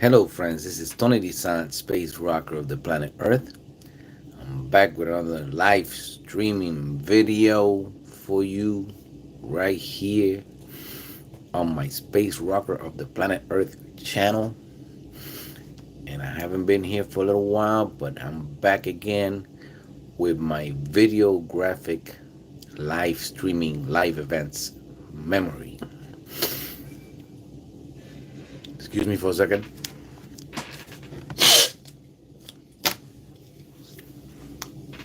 Hello, friends. This is Tony Dizant, space rocker of the planet Earth. I'm back with another live streaming video for you right here on my Space Rocker of the Planet Earth channel. And I haven't been here for a little while, but I'm back again with my video graphic live streaming live events memory. Excuse me for a second.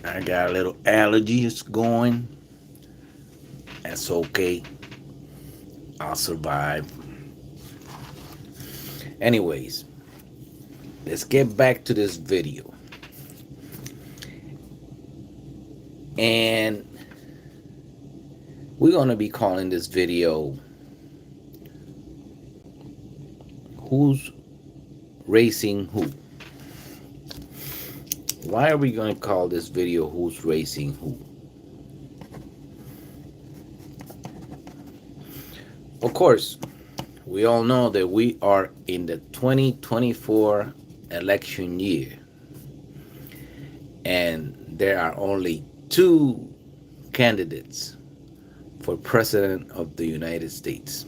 I got a little allergies going. That's okay. I'll survive. Anyways, let's get back to this video. And we're going to be calling this video Who's Racing Who? Why are we going to call this video Who's Racing Who? Of course, we all know that we are in the 2024 election year. And there are only two candidates for President of the United States.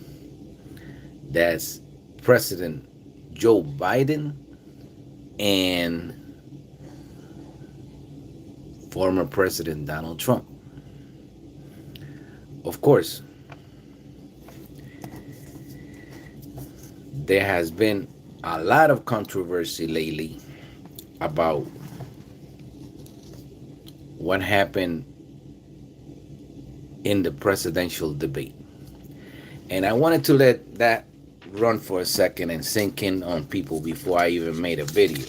That's President Joe Biden and former President Donald Trump. Of course, there has been a lot of controversy lately about what happened in the presidential debate. And I wanted to let that run for a second and sink in on people before I even made a video.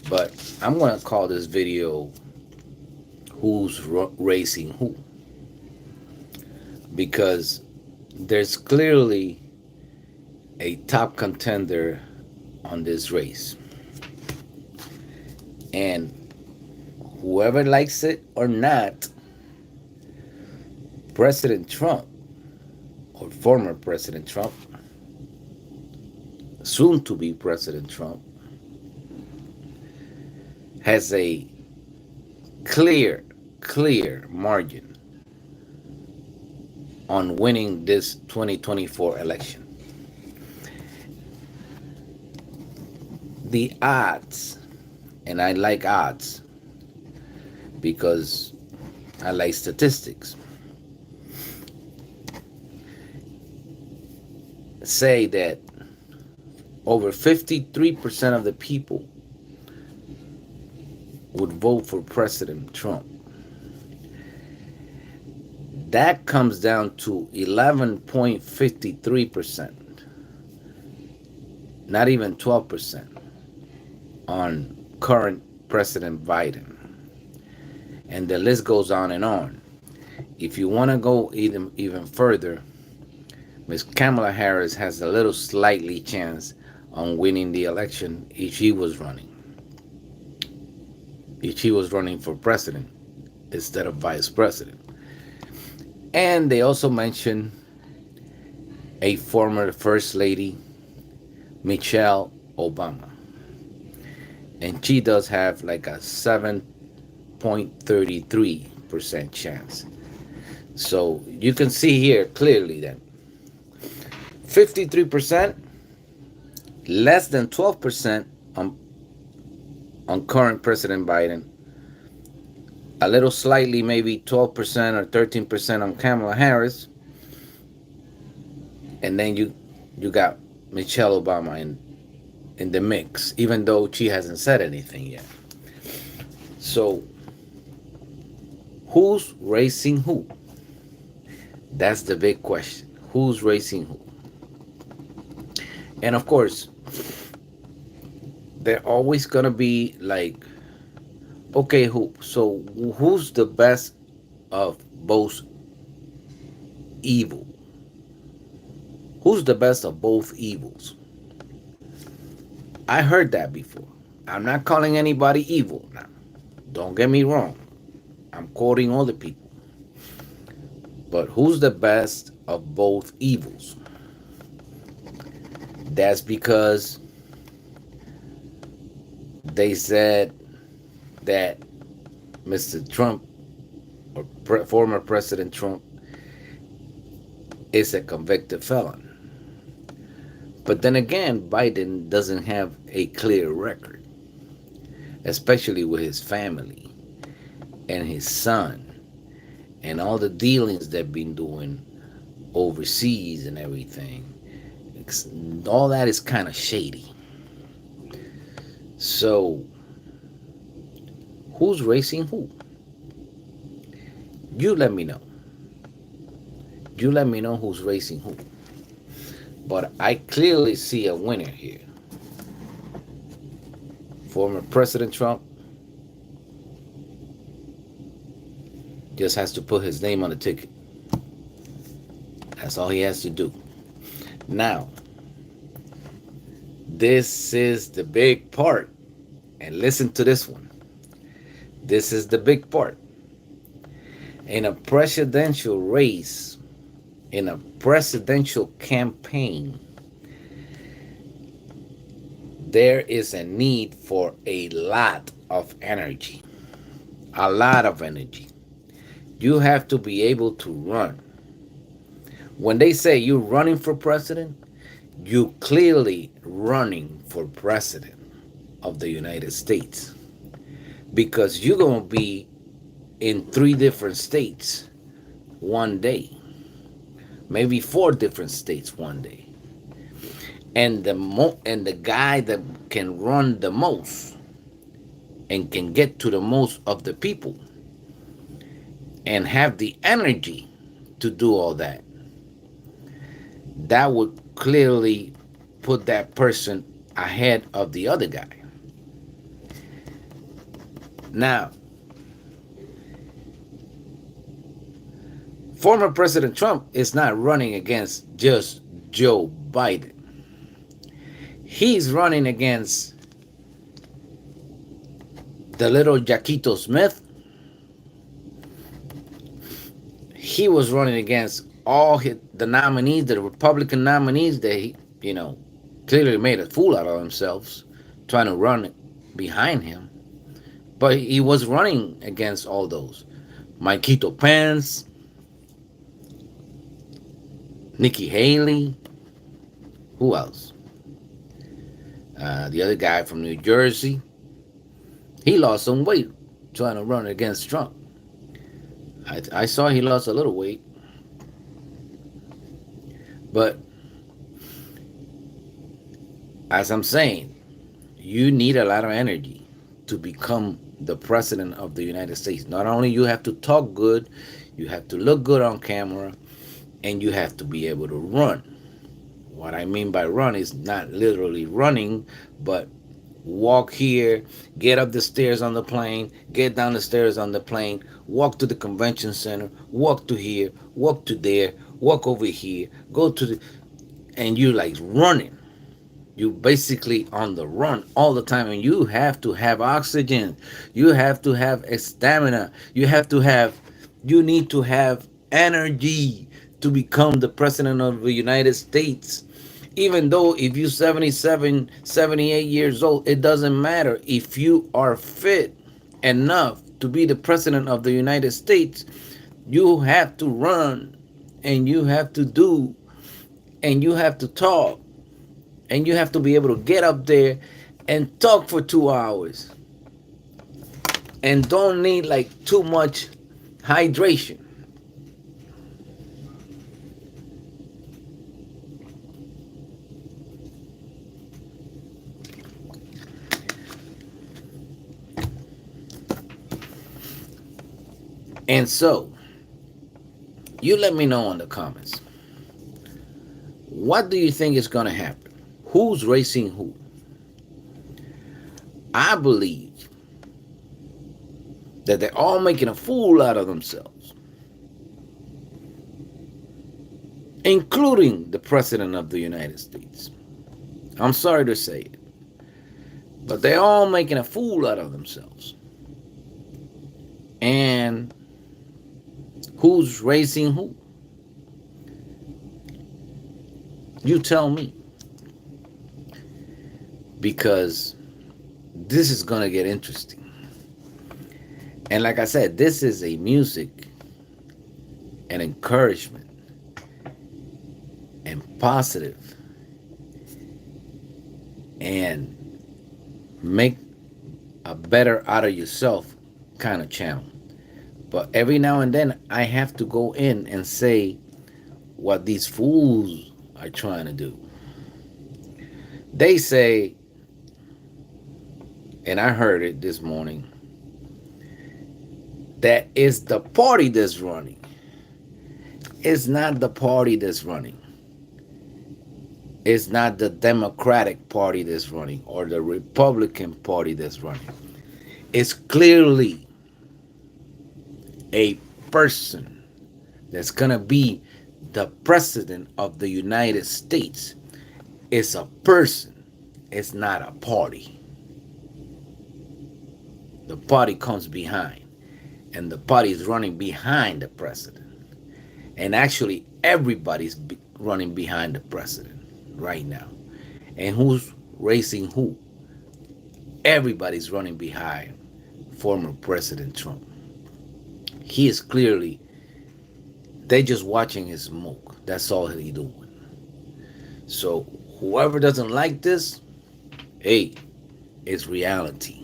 But I'm going to call this video Who's Racing Who? Because there's clearly a top contender on this race. And whoever likes it or not, President Trump, or former President Trump, soon to be President Trump, has a clear margin on winning this 2024 election. The odds, and I like odds because I like statistics, say that over 53% of the people would vote for President Trump. That comes down to 11.53%, not even 12%, on current President Biden. And the list goes on and on. If you want to go even further, Ms. Kamala Harris has a little slightly chance on winning the election if she was running. If she was running for president instead of vice president. And they also mentioned a former First Lady, Michelle Obama. And she does have like a 7.33% chance. So you can see here clearly that 53%, less than 12% on current President Biden, a little slightly maybe 12% or 13% on Kamala Harris, and then you got Michelle Obama in the mix, even though she hasn't said anything yet. So who's racing who? That's the big question. Who's racing who? And of course, they're always gonna be like, okay, who's the best of both evil? Who's the best of both evils? I heard that before. I'm not calling anybody evil now. Don't get me wrong. I'm quoting other people. But who's the best of both evils? That's because They said that Mr. Trump, or former President Trump, is a convicted felon. But then again, Biden doesn't have a clear record, especially with his family and his son and all the dealings they've been doing overseas and everything. All that is kind of shady. So, who's racing who? You let me know. You let me know who's racing who. But I clearly see a winner here. Former President Trump just has to put his name on the ticket. That's all he has to do. Now, this is the big part. And listen to this one. This is the big part. In a presidential race, in a presidential campaign, there is a need for a lot of energy. A lot of energy. You have to be able to run. When they say you're running for president, you clearly running for president of the United States, because you're going to be in 3 different states one day, maybe 4 different states one day, and the guy that can run the most and can get to the most of the people and have the energy to do all that, that would clearly put that person ahead of the other guy. Now, former President Trump is not running against just Joe Biden. He's running against the little Jaquito Smith. He was running against all the nominees, the Republican nominees that he, clearly made a fool out of themselves trying to run behind him. But he was running against all those. Mikeito Pence, Nikki Haley, who else? The other guy from New Jersey. He lost some weight trying to run against Trump. I saw he lost a little weight. But as I'm saying, you need a lot of energy to become the president of the United States. Not only you have to talk good, you have to look good on camera, and you have to be able to run. What I mean by run is not literally running, but walk here, get up the stairs on the plane, get down the stairs on the plane, walk to the convention center, walk to here, walk to there, walk over here, go to the, and you like running. You basically on the run all the time, and you have to have oxygen. You have to have stamina. You need to have energy to become the president of the United States. Even though if you're 77, 78 years old, it doesn't matter. If you are fit enough to be the president of the United States, you have to run, and you have to do, and you have to talk, and you have to be able to get up there and talk for 2 hours, and don't need like too much hydration. And so, you let me know in the comments. What do you think is going to happen? Who's racing who? I believe that they're all making a fool out of themselves, including the President of the United States. I'm sorry to say it, but they're all making a fool out of themselves. And who's racing who? You tell me. Because this is gonna get interesting. And like I said, this is a music and encouragement and positive and make a better out of yourself kind of channel. But every now and then I have to go in and say what these fools are trying to do. They say, and I heard it this morning, that it's the party that's running. It's not the party that's running. It's not the Democratic Party that's running or the Republican Party that's running. It's clearly a person that's going to be the president of the United States. It's a person. It's not a party. The party comes behind, and the party is running behind the president. And actually, everybody's running behind the president right now. And who's racing who? Everybody's running behind former President Trump. He is clearly, they just watching his smoke. That's all he doing. So whoever doesn't like this, hey, it's reality.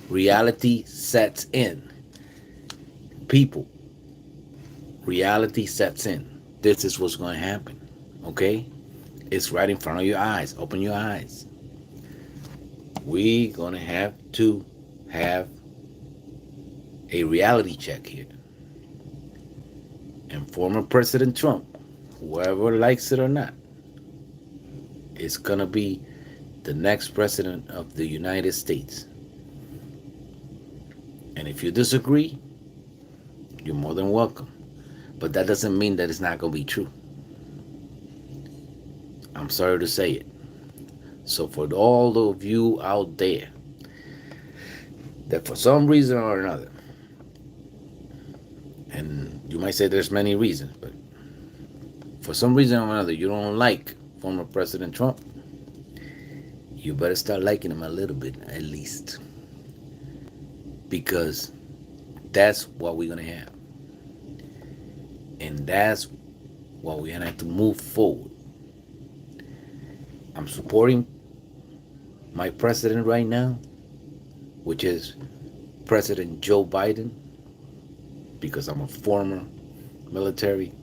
Reality sets in. People, reality sets in. This is what's going to happen. Okay? It's right in front of your eyes. Open your eyes. We're going to have a reality check here. And former President Trump, whoever likes it or not, is going to be the next president of the United States. And if you disagree, you're more than welcome. But that doesn't mean that it's not going to be true. I'm sorry to say it. So for all of you out there that for some reason or another, and you might say there's many reasons, but for some reason or another you don't like former President Trump, you better start liking him a little bit at least. Because that's what we're going to have. And that's what we're going to have to move forward. I'm supporting my president right now, which is President Joe Biden, because I'm a former military,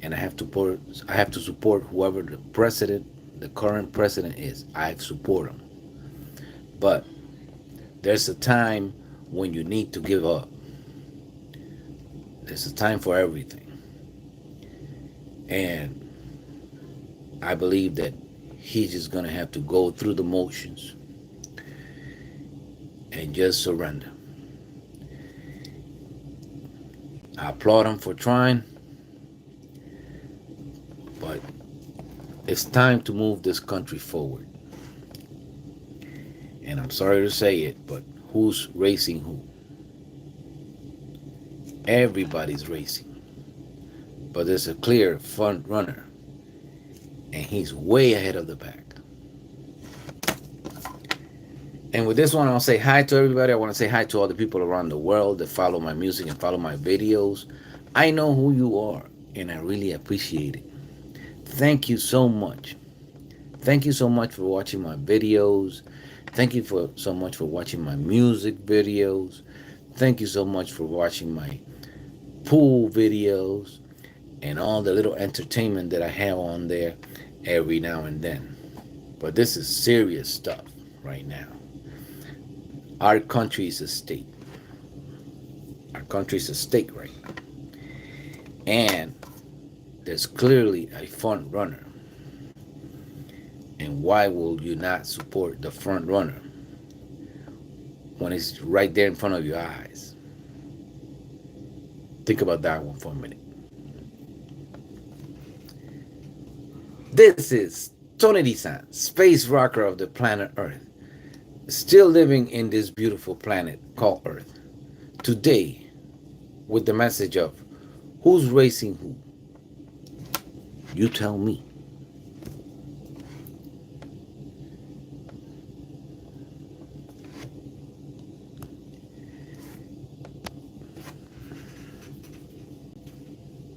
and I have to support whoever the current president is. I support him. But there's a time when you need to give up. There's a time for everything. And I believe that he's just going to have to go through the motions and just surrender. I applaud him for trying, but it's time to move this country forward. And I'm sorry to say it, but who's racing who? Everybody's racing. But there's a clear front runner, and he's way ahead of the pack. And with this one, I'll say hi to everybody. I want to say hi to all the people around the world that follow my music and follow my videos. I know who you are, and I really appreciate it. Thank you so much. Thank you so much for watching my videos. Thank you so much for watching my music videos. Thank you so much for watching my pool videos and all the little entertainment that I have on there every now and then. But this is serious stuff right now. Our country is at stake. Our country is at stake right now. And there's clearly a front runner. And why will you not support the front runner when it's right there in front of your eyes? Think about that one for a minute. This is Tony Dizant, space rocker of the planet Earth, still living in this beautiful planet called Earth. Today, with the message of who's racing who? You tell me.